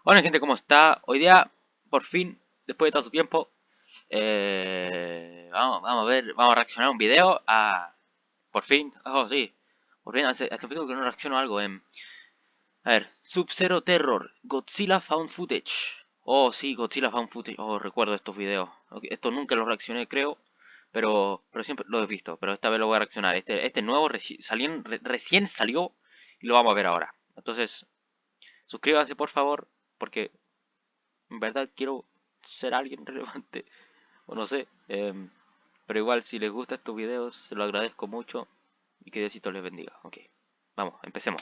Hola gente, ¿cómo está? Hoy día, por fin, después de tanto tiempo, vamos a ver, vamos a reaccionar a un video por fin, oh sí, por fin, hace un tiempo que no reacciono a algo. A ver, Sub-Zero Terror, Godzilla Found Footage. Oh sí, Godzilla Found Footage, oh recuerdo estos videos. Ok, esto nunca los reaccioné creo, pero siempre lo he visto, pero esta vez lo voy a reaccionar. Este nuevo recién salió y lo vamos a ver ahora. Entonces, suscríbase por favor, porque en verdad quiero ser alguien relevante, o no sé, pero igual si les gustan estos videos se lo agradezco mucho y que Diosito les bendiga. Ok, vamos, empecemos.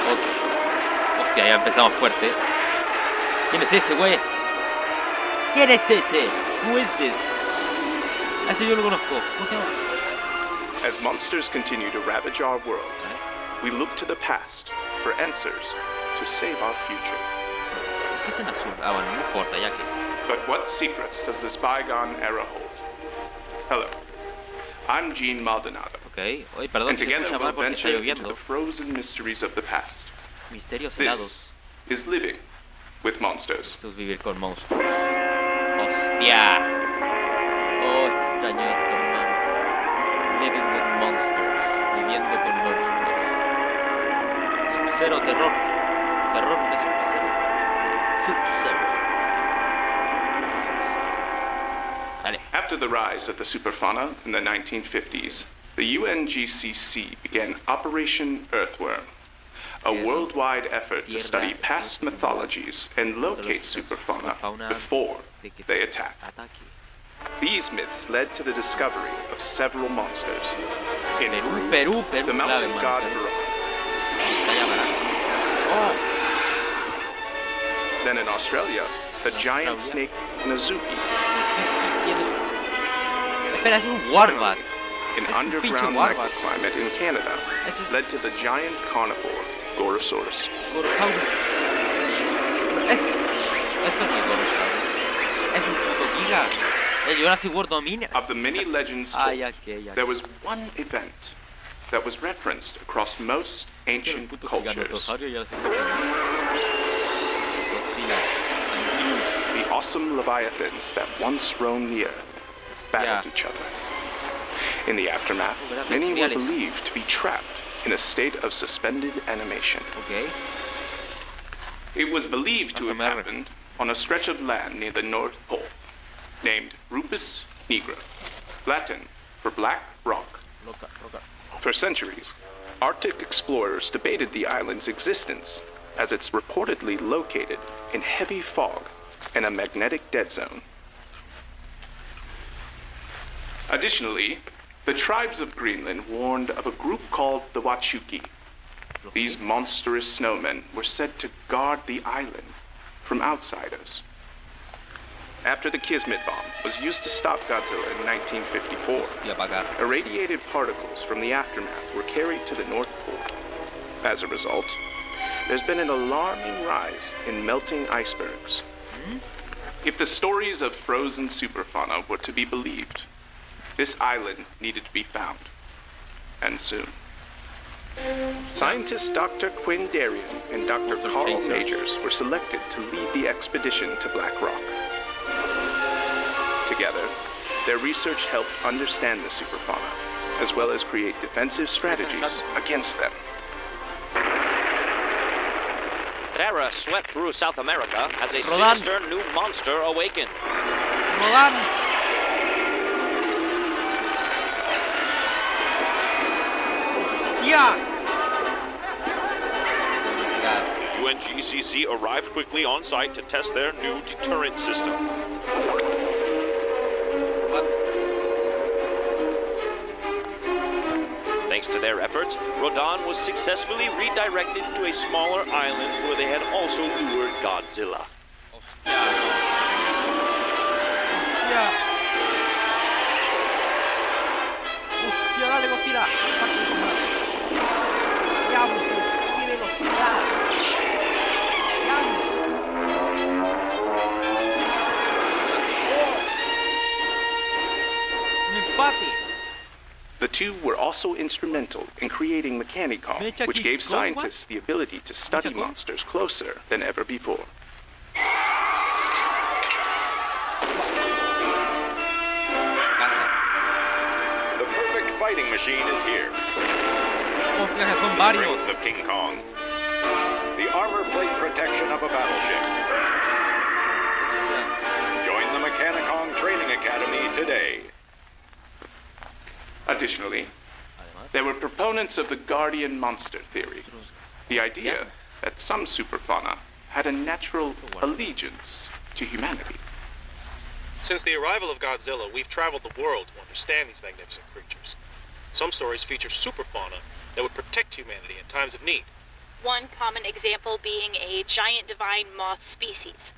Ok, hostia, ya empezamos fuerte. ¿Quién es ese, güey? ¿Quién es ese? Who is this? A ese yo lo conozco. ¿Cómo se llama? As monsters continue to ravage our world, we look to the past for answers to save our future. ¿Qué está en azul? Ah, bueno, no importa, ya que. But what secrets does this bygone era hold? Hello, I'm Gene Maldonado, Ok, oye, perdón and si se together escucha we'll mal porque está venture into lloviendo. the frozen mysteries of the past. Misterios This helados. is living with monsters. Esto es vivir con monstruos. ¡Hostia! Oh, extraño esto, hermano. Living with monsters. Viviendo con monstruos. Sub-Zero terror. Terror de Sub-Zero. Sub-Zero. Dale. After the rise of the superfauna in the 1950s, the UNGCC began Operation Earthworm, a worldwide effort to study past mythologies and locate superfauna before they attack. These myths led to the discovery of several monsters. In Peru, the mountain god Varrock. Then in Australia, the giant snake Nazuki. Espera, es un Warbat. An underground microclimate in Canada led to the giant carnivore Gorosaurus. Gorosaurus. Eso no es Gorosaurus. Es un puto giga. El Jurassic World domina. Of the many legends told, ya. there was one event that was referenced across most ancient cultures. The awesome leviathans that once roamed the earth battled each other. In the aftermath, many were believed to be trapped in a state of suspended animation. Okay. It was believed to have happened on a stretch of land near the North Pole, named Rupus Nigra, Latin for Black Rock. For centuries, Arctic explorers debated the island's existence, as it's reportedly located in heavy fog and a magnetic dead zone. Additionally, the tribes of Greenland warned of a group called the Wachuki. These monstrous snowmen were said to guard the island from outsiders. After the Kismet bomb was used to stop Godzilla in 1954, irradiated particles from the aftermath were carried to the North Pole. As a result, there's been an alarming rise in melting icebergs. If the stories of frozen superfauna were to be believed, this island needed to be found, and soon. Scientists Dr. Quinn Darien and Dr. Carl Majors were selected to lead the expedition to Black Rock. Together, their research helped understand the superfauna, as well as create defensive strategies against them. Terror swept through South America as a sinister new monster awakened. UNGCC arrived quickly on site to test their new deterrent system. Thanks to their efforts, Rodan was successfully redirected to a smaller island where they had also lured Godzilla. Dale, Godzilla. ¡Qué velocidad! ¡Un empate! The two were also instrumental in creating Mechanicon, which gave scientists the ability to study monsters closer than ever before. The perfect fighting machine is here. Hostia, que son The varios. strength of King Kong. The armor plate protection of a battleship. Join the Mechanicon Training Academy today. Additionally, there were proponents of the guardian monster theory. The idea that some superfauna had a natural allegiance to humanity. Since the arrival of Godzilla, we've traveled the world to understand these magnificent creatures. Some stories feature superfauna that would protect humanity in times of need. One common example being a giant divine moth species.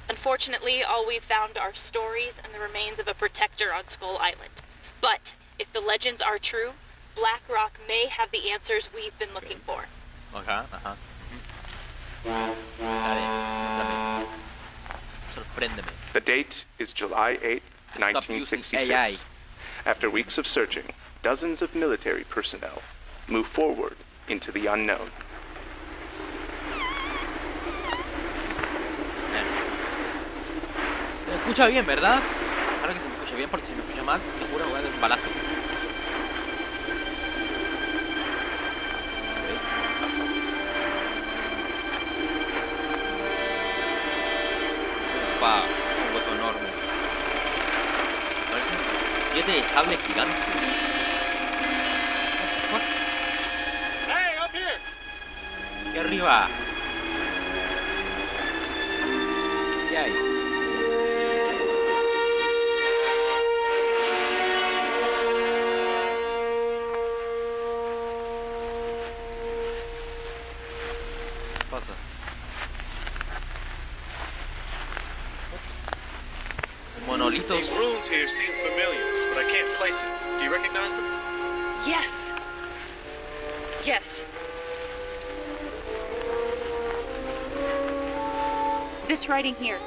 Unfortunately, all we've found are stories and the remains of a protector on Skull Island. But if the legends are true, Black Rock may have the answers we've been looking for. Ajá, ajá. Dale, sorpréndeme. The date is July 8th, Stop using 1966. AI. After weeks of searching, dozens of military personnel move forward into the unknown. Se me escucha bien, ¿verdad? Ahora que se me escuche bien, porque si me escucha mal, te juro que voy a dar un balazo. Opa, es un hueso enorme. Parece un diente de sable gigante. What? Hey, up here! Aquí arriba. ¿Qué hay? ¿Qué pasa? Un monolito. These runes here seem familiar, but I can't place it. Do you recognize them? Yes. Yes. This writing here.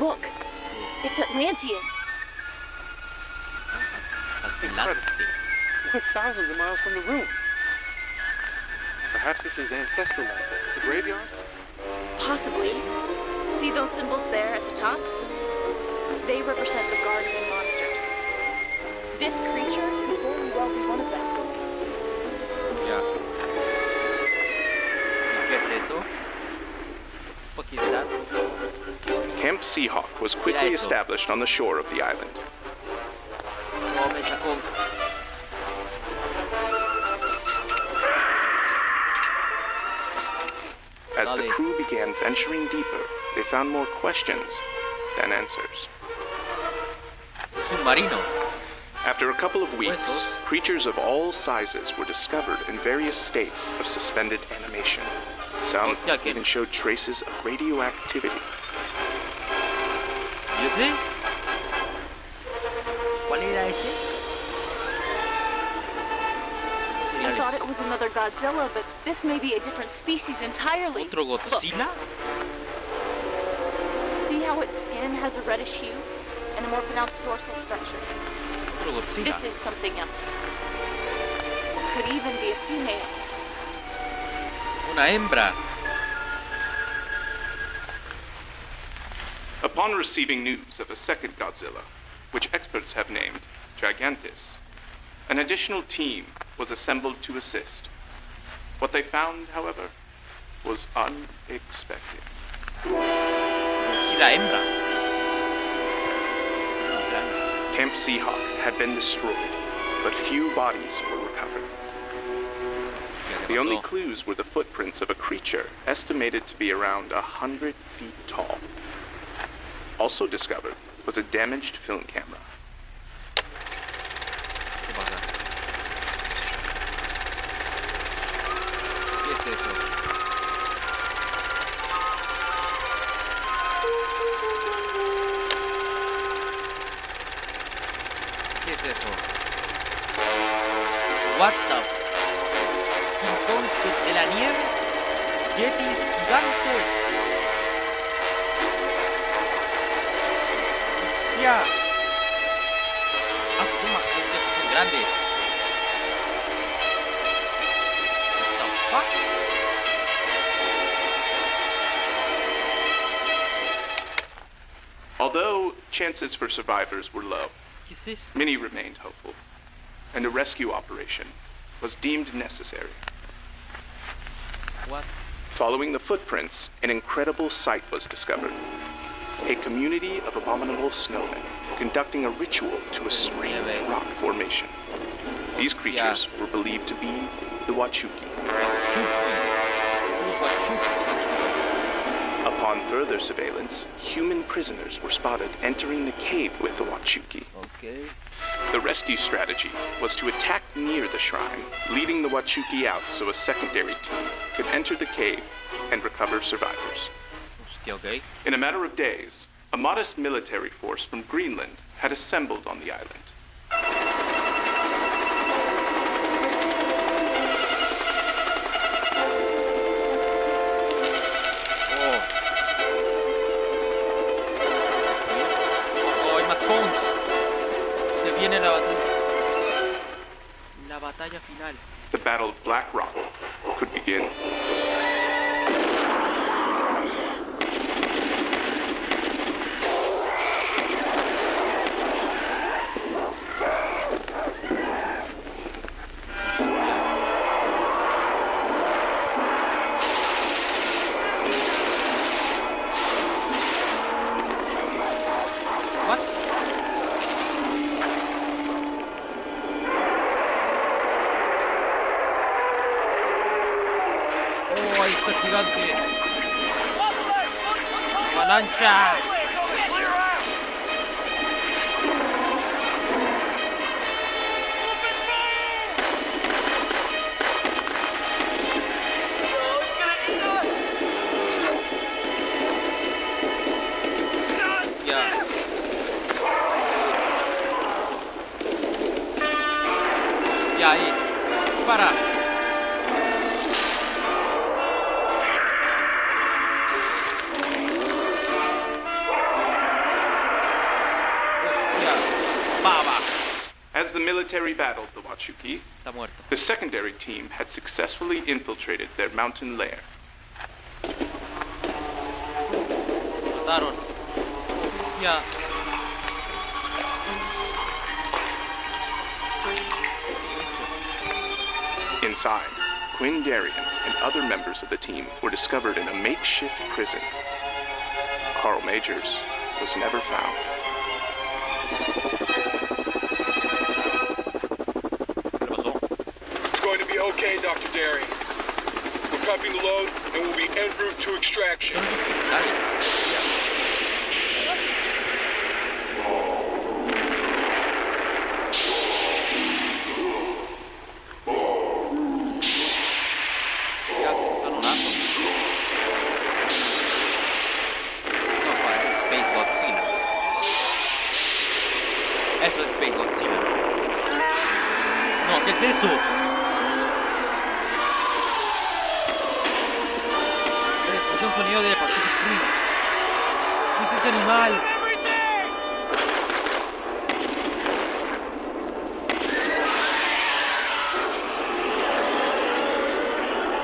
Look. It's Atlantean. Atlante. We're thousands of miles from the ruins. Perhaps this is ancestral land. The graveyard? Possibly. See those symbols there at the top? They represent the guardian monsters. This creature could very well be one of them. Ya. ¿Y qué es eso? What the fuck is that? Camp Seahawk was quickly established on the shore of the island. Oh, me sacó. As the Dale. crew began venturing deeper, they found more questions than answers. Submarino. After a couple of weeks, Huesos. creatures of all sizes were discovered in various states of suspended animation. Some Hostia, que- even showed traces of radioactivity. ¿Y ese? ¿Cuál era ese? I thought it was another Godzilla, but this may be a different species entirely. ¿Otro Godzilla? Look, see how its skin has a reddish hue and a more pronounced dorsal structure? Otro Godzilla. This is something else. Could even be a female. Una hembra. Upon receiving news of a second Godzilla, which experts have named Gigantis, an additional team was assembled to assist. What they found, however, was unexpected. Godzilla hembra. No, espera. Camp Seahawk had been destroyed, but few bodies were recovered. Hostia, ¿qué The only pasó? clues were the footprints of a creature estimated to be around 100 feet tall. Also discovered was a damaged film camera. ¿Qué pasa? ¿Qué es eso? ¿Qué es eso? What the? King Kong de la nieve. Yetis gigantes. Hostia. Ah, qué grande. What the fuck? Although chances for survivors were low, ¿Qué es eso? many remained hopeful, and a rescue operation was deemed necessary. What? Following the footprints, an incredible sight was discovered. A community of abominable snowmen conducting a ritual to a strange rock formation. These creatures were believed to be the Wachuki. Upon further surveillance, human prisoners were spotted entering the cave with the Wachuki. Okay. The rescue strategy was to attack near the shrine, leading the Wachuki out so a secondary team could enter the cave and recover survivors. Hostia, okay. In a matter of days, a modest military force from Greenland had assembled on the island. Oh, hay más cons. Se viene la batalla. La batalla final. The Battle of Black Rock could begin. What? Oh, ahí está el gigante. Avalancha. Ya. Ya ahí. Para. Hostia. Baba. As the military battled the Wachuki, Está muerto. the secondary team had successfully infiltrated their mountain lair. Mataron. Ya. Inside, Quinn Darien and other members of the team were discovered in a makeshift prison. Carl Majors was never found. ¿Qué le pasó? It's going to be okay, Dr. Derry. We're cupping the load, and we'll be en route to extraction. ¿Qué hacen? Están orando. No, parece Space Godzilla. Eso es Space Godzilla. No, ¿qué es eso? Es un sonido de Pacific Rim. ¿Qué es ese animal?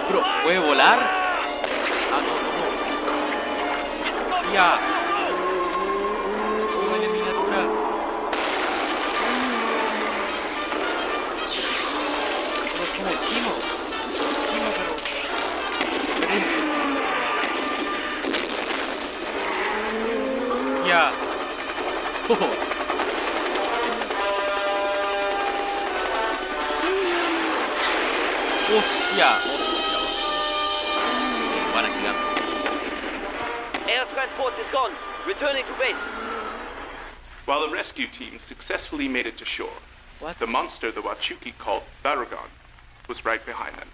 Bro, ¿puede volar? Ah, no, no, no. Ya. Huele miniatura. Pero es como chino. Chino, pero diferente. Ya. Oh. Hostia. Van a gigante. Air transport is gone. Returning to base. While the rescue team successfully made it to shore, What? the monster the Wachuki called Baragon was right behind them.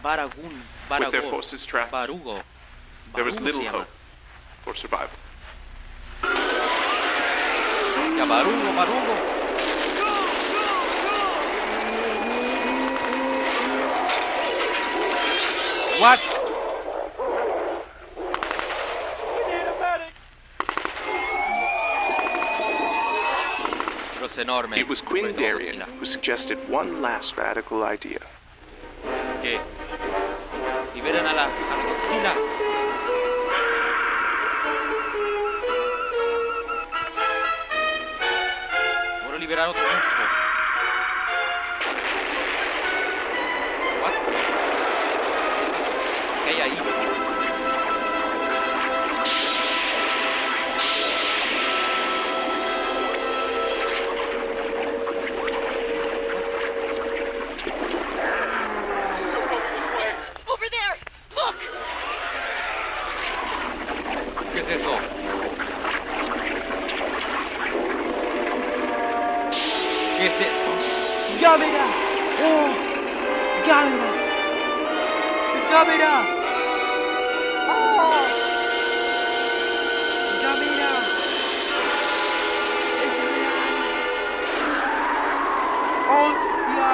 Baragun. With their Barago. forces trapped, Barugo. there was Barugo little se llama. hope for survival. Ya, Barugo, Barugo. What? Pero se enorme. It was Quinn Sobre todo Darien Godzilla. who suggested one last radical idea. Que liberen a la Godzilla. Ahora liberar a otro monstruo. What? ¿Qué es eso? ¿Qué hay ahí? Over there! Look! ¿Qué es eso? ¿Qué es eso? ¡Gamera! ¡Oh! ¡Gamera! ¡Es Gamera! ¡Oh! ¡Gamera! ¡Es real! ¡Hostia!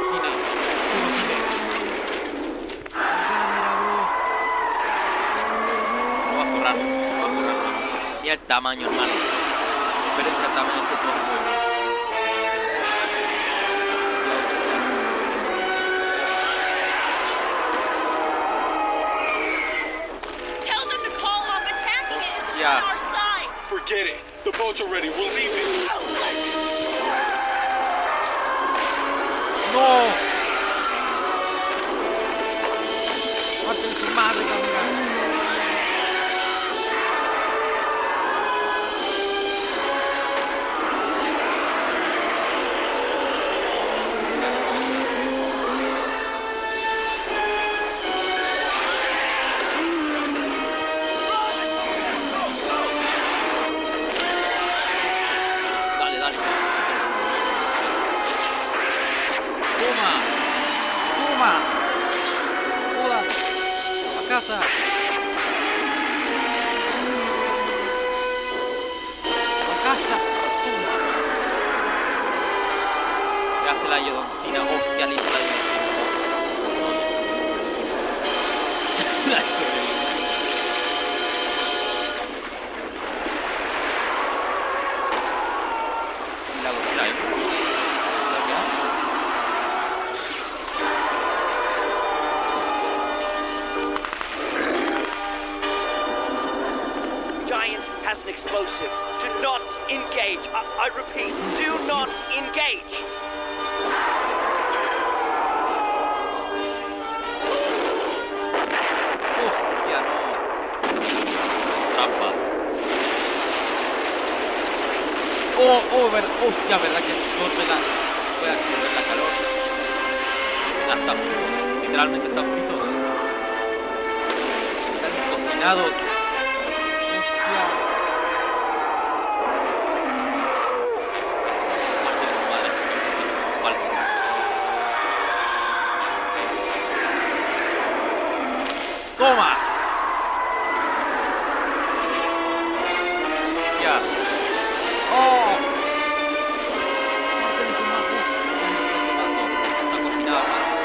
Cine. Puro cine. Gamera, bro. Se lo va a forrar. Se lo va a forrar. Mira el tamaño, hermano. Diferencia el tamaño de todo el juego. Tell them to call off attacking it if it's Yeah. on our side! Forget it. The boats are ready. We're leaving. ¡No! ¡Parte de su madre, Gamera! Dale, dale. ¡Toma! ¡Toma! ¡Joda! ¡A casa! ¡A casa! ¡Toma! Se hace la yodoncina. ¡Hostia! Le hice la yodoncina. La hice de ¿Y la Godzilla ahí? ¿La que hay? Giant has an explosive. Do not engage. I repeat, do not engage. ¡Hostia, no! Trampa. Hostia, ¿verdad que puede absorber la calor? Ya están fritos. Literalmente están fritos. Están cocinados. Hostia. Parte de su madre. Vale. ¡Toma! ¡Hostia! ¡Oh! Parte de su madre. Está cocinada, hermano.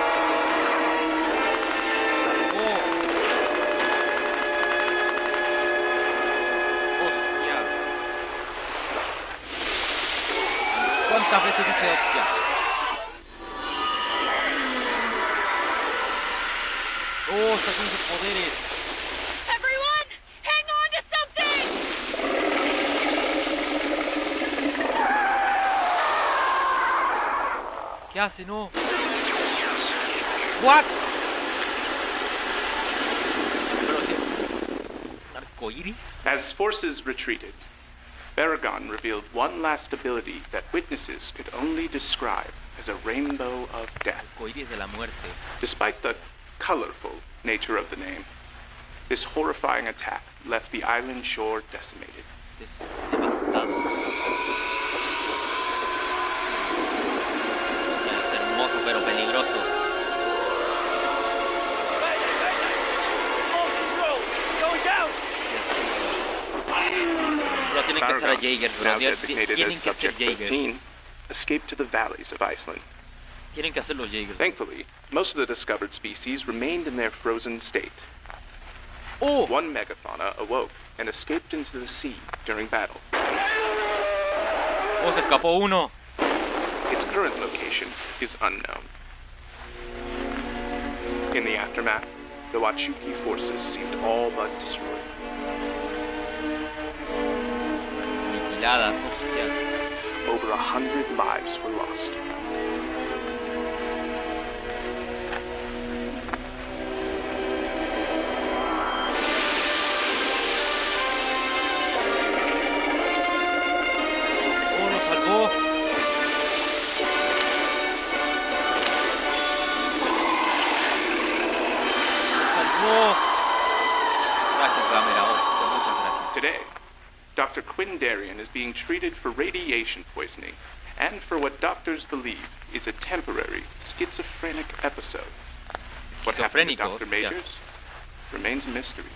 ¡Oh! ¡Hostia! ¿Cuántas veces dice hostia? ¡Oh! Está haciendo sus poderes. Everyone, hang on to something! ¿Qué hace? No. What? Pero qué. ¿Arcoiris? As forces retreated, Baragon revealed one last ability that witnesses could only describe as a rainbow of death. Arcoiris de la muerte. Despite the colorful nature of the name, this horrifying attack left the island shore decimated. Es devastado. Es hermoso pero peligroso. Going down. Pero tienen que ser a Jaeger, bro. now designated Tienen as que ser Subject Jaeger. 13, escaped to the valleys of Iceland. Tienen que hacer los Jaegers. Thankfully, most of the discovered species remained in their frozen state. ¡Oh! One megafauna awoke and escaped into the sea during battle. Oh, se escapó uno. Its current location is unknown. In the aftermath, the Wachuki forces seemed all but destroyed. Aniquiladas, hostia. Over 100 lives were lost. Oh, lo salvó. Lo salvó. Gracias, cámara. Hostia, muchas gracias. Today, Dr. Quinn Darien is being treated for radiation poisoning and for what doctors believe is a temporary schizophrenic episode. What happened to Dr. Schizofrénico, Majors remains a mystery.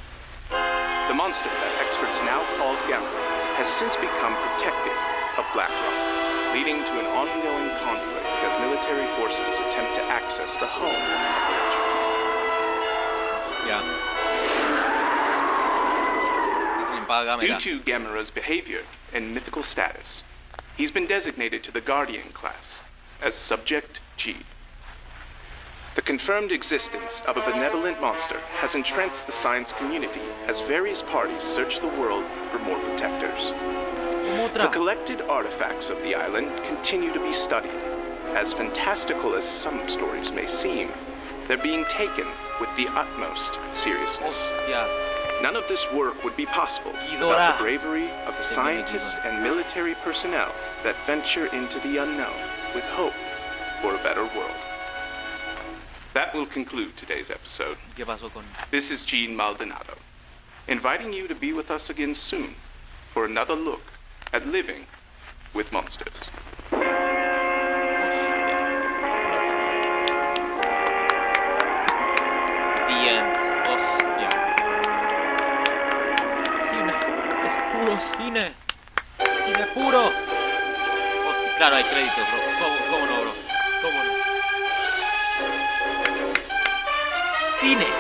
The monster that experts now call Gamma has since become protective of Black Rock, leading to an ongoing conflict as military forces attempt to access the home of the Ya. Paga, Due to Gamera's behavior and mythical status, he's been designated to the Guardian class as Subject G. The confirmed existence of a benevolent monster has entranced the science community as various parties search the world for more protectors. The collected artifacts of the island continue to be studied. As fantastical as some stories may seem, they're being taken with the utmost seriousness. Ya. None of this work would be possible without the bravery of the scientists and military personnel that venture into the unknown with hope for a better world. That will conclude today's episode. ¿Qué pasó con...? This is Gene Maldonado, inviting you to be with us again soon for another look at living with monsters. The end. Hostia. Cine. Es puro cine. Cine puro. Hostia, claro, hay créditos, bro. ¿Cómo no, bro? ¿Cómo no? Cine.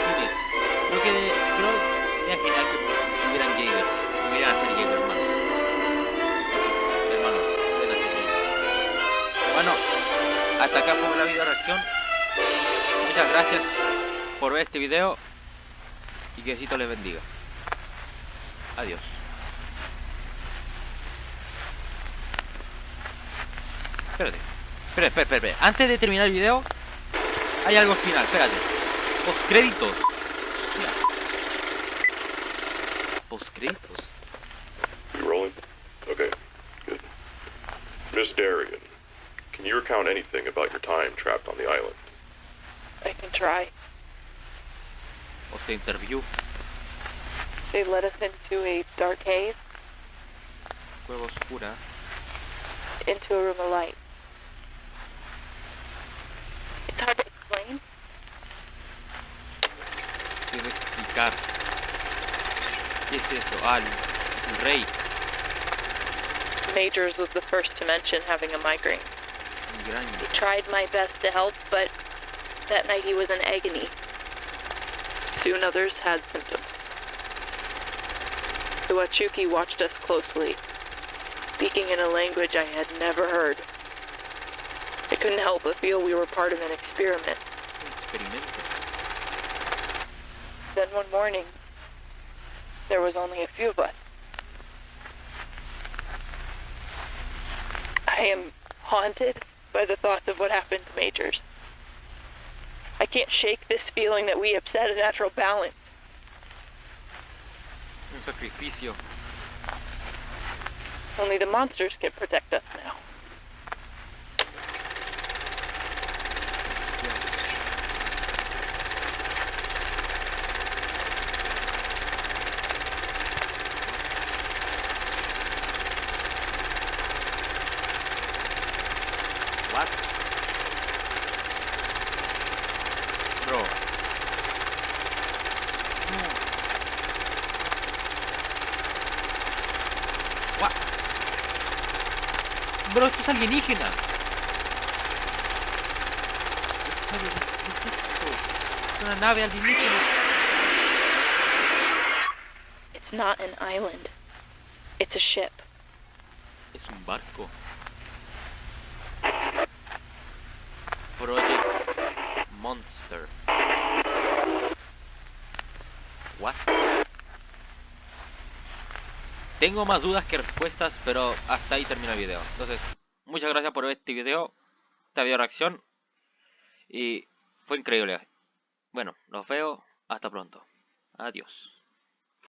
Cine. Creo que al final que tuvieran Jaeger. Tuvieran a ser Jaeger, hermano. Hermano, deben hacer Jaeger. Bueno, hasta acá fue la video reacción. Muchas gracias por ver este video y que Diosito les bendiga. Adiós. Espérate. Antes de terminar el video, hay algo al final. Espérate. Postcréditos. Postcréditos. You rolling? Okay, good. Miss Darien, can you recount anything about your time trapped on the island? I can try. Post interview. They led us into a dark cave, Cueva oscura. into a room of light. It's hard to explain. Quiero explicar. ¿Qué es eso? Ah, es el rey. Majors was the first to mention having a migraine. Grande. He tried my best to help, but that night he was in agony. Soon others had symptoms. The Wachuki watched us closely, speaking in a language I had never heard. I couldn't help but feel we were part of an experiment. Experimento. Then one morning, there was only a few of us. I am haunted by the thoughts of what happened to Majors. I can't shake this feeling that we upset a natural balance. Un sacrificio. Only the monsters can protect us now. What? Bro. No. What? Bro, esto es alienígena. ¿Qué es esto? Es una nave alienígena. It's not an island. It's a ship. Es un barco. Project Monster. What? Tengo más dudas que respuestas, pero hasta ahí termina el video. Entonces, muchas gracias por ver este video, esta video reacción. Y fue increíble. Bueno, los veo. Hasta pronto. Adiós.